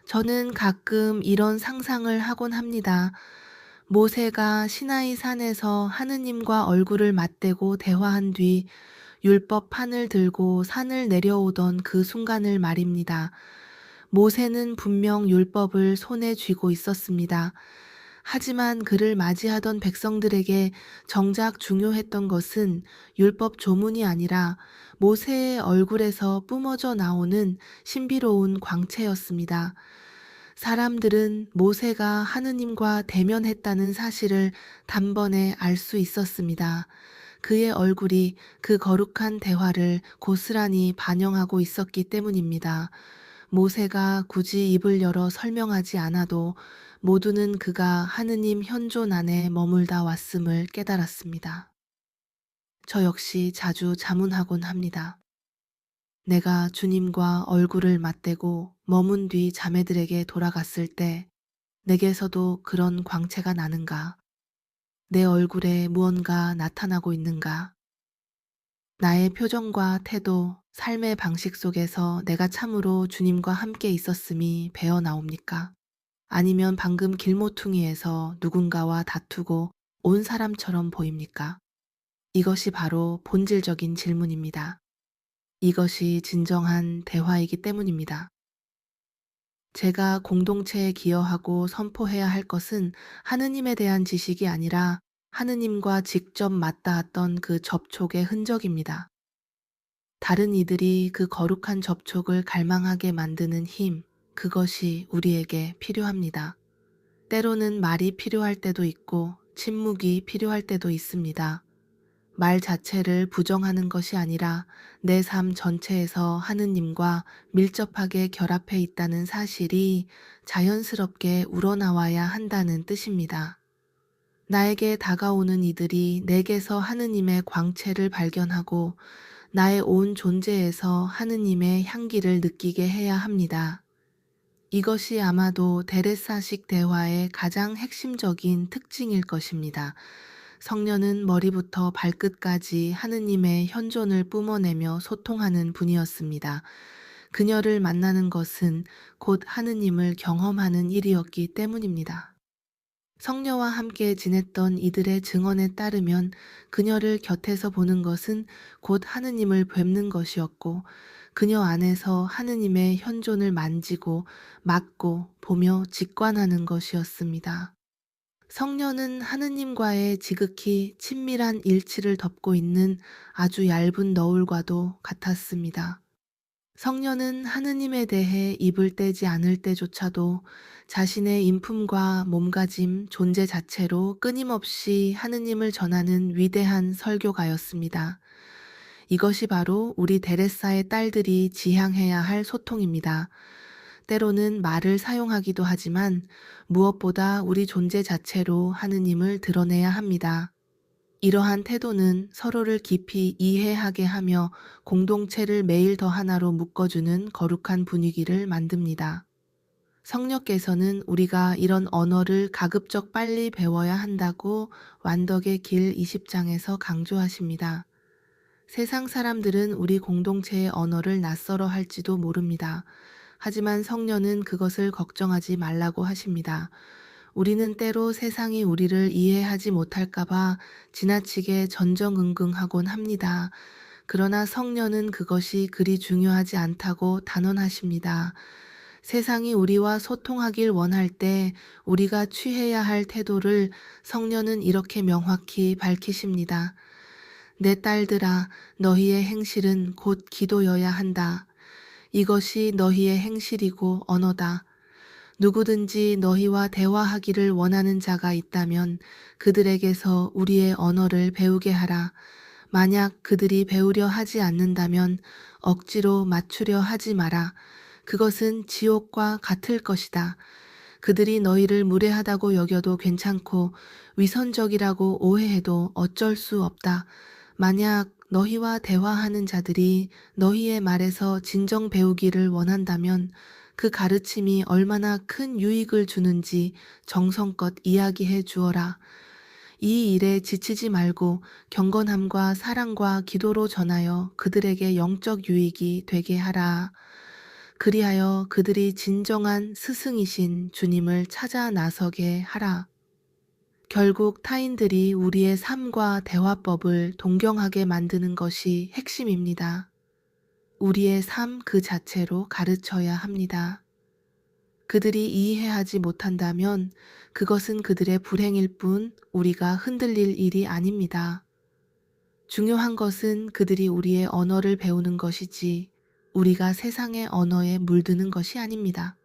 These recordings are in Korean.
저는 가끔 이런 상상을 하곤 합니다. 모세가 시나이 산에서 하느님과 얼굴을 맞대고 대화한 뒤 율법 판을 들고 산을 내려오던 그 순간을 말입니다. 모세는 분명 율법을 손에 쥐고 있었습니다. 하지만 그를 맞이하던 백성들에게 정작 중요했던 것은 율법 조문이 아니라 모세의 얼굴에서 뿜어져 나오는 신비로운 광채였습니다. 사람들은 모세가 하느님과 대면했다는 사실을 단번에 알 수 있었습니다. 그의 얼굴이 그 거룩한 대화를 고스란히 반영하고 있었기 때문입니다. 모세가 굳이 입을 열어 설명하지 않아도 모두는 그가 하느님 현존 안에 머물다 왔음을 깨달았습니다. 저 역시 자주 자문하곤 합니다. 내가 주님과 얼굴을 맞대고 머문 뒤 자매들에게 돌아갔을 때 내게서도 그런 광채가 나는가? 내 얼굴에 무언가 나타나고 있는가? 나의 표정과 태도, 삶의 방식 속에서 내가 참으로 주님과 함께 있었음이 배어 나옵니까? 아니면 방금 길모퉁이에서 누군가와 다투고 온 사람처럼 보입니까? 이것이 바로 본질적인 질문입니다. 이것이 진정한 대화이기 때문입니다. 제가 공동체에 기여하고 선포해야 할 것은 하느님에 대한 지식이 아니라 하느님과 직접 맞닿았던 그 접촉의 흔적입니다. 다른 이들이 그 거룩한 접촉을 갈망하게 만드는 힘, 그것이 우리에게 필요합니다. 때로는 말이 필요할 때도 있고 침묵이 필요할 때도 있습니다. 말 자체를 부정하는 것이 아니라 내 삶 전체에서 하느님과 밀접하게 결합해 있다는 사실이 자연스럽게 우러나와야 한다는 뜻입니다. 나에게 다가오는 이들이 내게서 하느님의 광채를 발견하고 나의 온 존재에서 하느님의 향기를 느끼게 해야 합니다. 이것이 아마도 데레사식 대화의 가장 핵심적인 특징일 것입니다. 성녀는 머리부터 발끝까지 하느님의 현존을 뿜어내며 소통하는 분이었습니다. 그녀를 만나는 것은 곧 하느님을 경험하는 일이었기 때문입니다. 성녀와 함께 지냈던 이들의 증언에 따르면 그녀를 곁에서 보는 것은 곧 하느님을 뵙는 것이었고 그녀 안에서 하느님의 현존을 만지고 맡고 보며 직관하는 것이었습니다. 성녀는 하느님과의 지극히 친밀한 일치를 덮고 있는 아주 얇은 너울과도 같았습니다. 성녀는 하느님에 대해 입을 떼지 않을 때조차도 자신의 인품과 몸가짐, 존재 자체로 끊임없이 하느님을 전하는 위대한 설교가였습니다. 이것이 바로 우리 데레사의 딸들이 지향해야 할 소통입니다. 때로는 말을 사용하기도 하지만 무엇보다 우리 존재 자체로 하느님을 드러내야 합니다. 이러한 태도는 서로를 깊이 이해하게 하며 공동체를 매일 더 하나로 묶어주는 거룩한 분위기를 만듭니다. 성령께서는 우리가 이런 언어를 가급적 빨리 배워야 한다고 완덕의 길 20장에서 강조하십니다. 세상 사람들은 우리 공동체의 언어를 낯설어 할지도 모릅니다. 하지만 성령은 그것을 걱정하지 말라고 하십니다. 우리는 때로 세상이 우리를 이해하지 못할까봐 지나치게 전전긍긍하곤 합니다. 그러나 성령은 그것이 그리 중요하지 않다고 단언하십니다. 세상이 우리와 소통하길 원할 때 우리가 취해야 할 태도를 성령은 이렇게 명확히 밝히십니다. 내 딸들아, 너희의 행실은 곧 기도여야 한다. 이것이 너희의 행실이고 언어다. 누구든지 너희와 대화하기를 원하는 자가 있다면 그들에게서 우리의 언어를 배우게 하라. 만약 그들이 배우려 하지 않는다면 억지로 맞추려 하지 마라. 그것은 지옥과 같을 것이다. 그들이 너희를 무례하다고 여겨도 괜찮고 위선적이라고 오해해도 어쩔 수 없다. 만약 너희와 대화하는 자들이 너희의 말에서 진정 배우기를 원한다면 그 가르침이 얼마나 큰 유익을 주는지 정성껏 이야기해 주어라. 이 일에 지치지 말고 경건함과 사랑과 기도로 전하여 그들에게 영적 유익이 되게 하라. 그리하여 그들이 진정한 스승이신 주님을 찾아 나서게 하라. 결국 타인들이 우리의 삶과 대화법을 동경하게 만드는 것이 핵심입니다. 우리의 삶 그 자체로 가르쳐야 합니다. 그들이 이해하지 못한다면 그것은 그들의 불행일 뿐 우리가 흔들릴 일이 아닙니다. 중요한 것은 그들이 우리의 언어를 배우는 것이지 우리가 세상의 언어에 물드는 것이 아닙니다.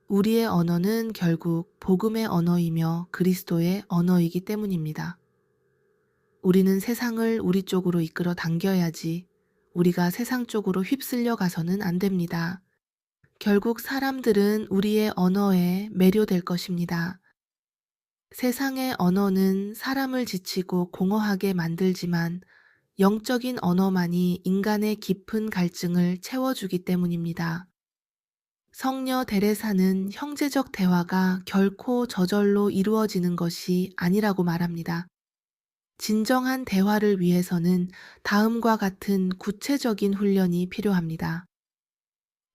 우리의 언어는 결국 복음의 언어이며 그리스도의 언어이기 때문입니다. 우리는 세상을 우리 쪽으로 이끌어 당겨야지 우리가 세상 쪽으로 휩쓸려 가서는 안 됩니다. 결국 사람들은 우리의 언어에 매료될 것입니다. 세상의 언어는 사람을 지치고 공허하게 만들지만 영적인 언어만이 인간의 깊은 갈증을 채워주기 때문입니다. 성녀 데레사는 형제적 대화가 결코 저절로 이루어지는 것이 아니라고 말합니다. 진정한 대화를 위해서는 다음과 같은 구체적인 훈련이 필요합니다.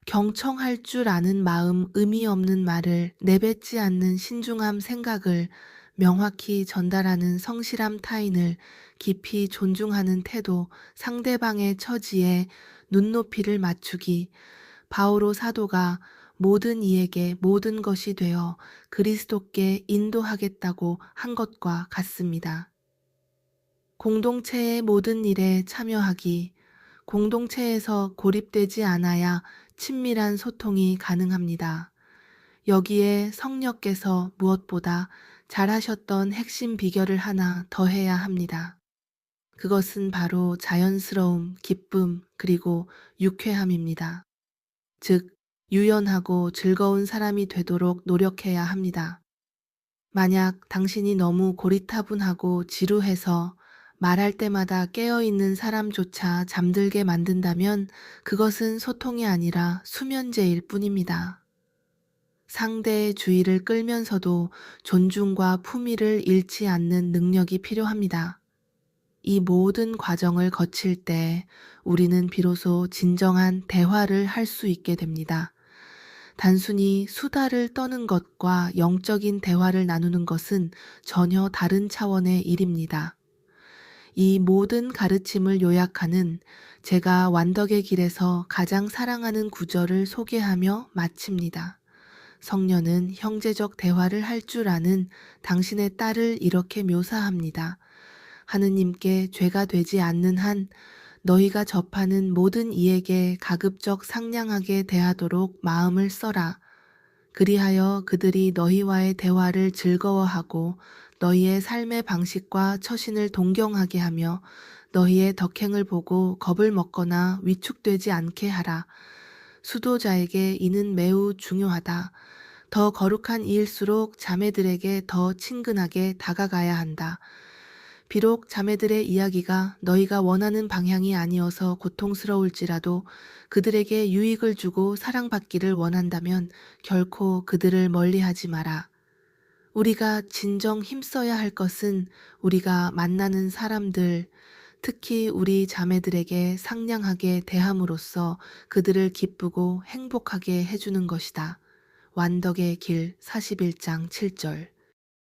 경청할 줄 아는 마음, 의미 없는 말을 내뱉지 않는 신중함 생각을 명확히 전달하는 성실함 타인을 깊이 존중하는 태도, 상대방의 처지에 눈높이를 맞추기, 바오로 사도가 모든 이에게 모든 것이 되어 그리스도께 인도하겠다고 한 것과 같습니다. 공동체의 모든 일에 참여하기, 공동체에서 고립되지 않아야 친밀한 소통이 가능합니다. 여기에 성령께서 무엇보다 잘하셨던 핵심 비결을 하나 더해야 합니다. 그것은 바로 자연스러움, 기쁨, 그리고 유쾌함입니다. 즉, 유연하고 즐거운 사람이 되도록 노력해야 합니다. 만약 당신이 너무 고리타분하고 지루해서 말할 때마다 깨어있는 사람조차 잠들게 만든다면 그것은 소통이 아니라 수면제일 뿐입니다. 상대의 주의를 끌면서도 존중과 품위를 잃지 않는 능력이 필요합니다. 이 모든 과정을 거칠 때 우리는 비로소 진정한 대화를 할 수 있게 됩니다. 단순히 수다를 떠는 것과 영적인 대화를 나누는 것은 전혀 다른 차원의 일입니다. 이 모든 가르침을 요약하는 제가 완덕의 길에서 가장 사랑하는 구절을 소개하며 마칩니다. 성녀는 형제적 대화를 할 줄 아는 당신의 딸을 이렇게 묘사합니다. 하느님께 죄가 되지 않는 한 너희가 접하는 모든 이에게 가급적 상냥하게 대하도록 마음을 써라. 그리하여 그들이 너희와의 대화를 즐거워하고 너희의 삶의 방식과 처신을 동경하게 하며 너희의 덕행을 보고 겁을 먹거나 위축되지 않게 하라. 수도자에게 이는 매우 중요하다. 더 거룩한 이일수록 자매들에게 더 친근하게 다가가야 한다. 비록 자매들의 이야기가 너희가 원하는 방향이 아니어서 고통스러울지라도 그들에게 유익을 주고 사랑받기를 원한다면 결코 그들을 멀리하지 마라. 우리가 진정 힘써야 할 것은 우리가 만나는 사람들, 특히 우리 자매들에게 상냥하게 대함으로써 그들을 기쁘고 행복하게 해주는 것이다. 완덕의 길 41장 7절.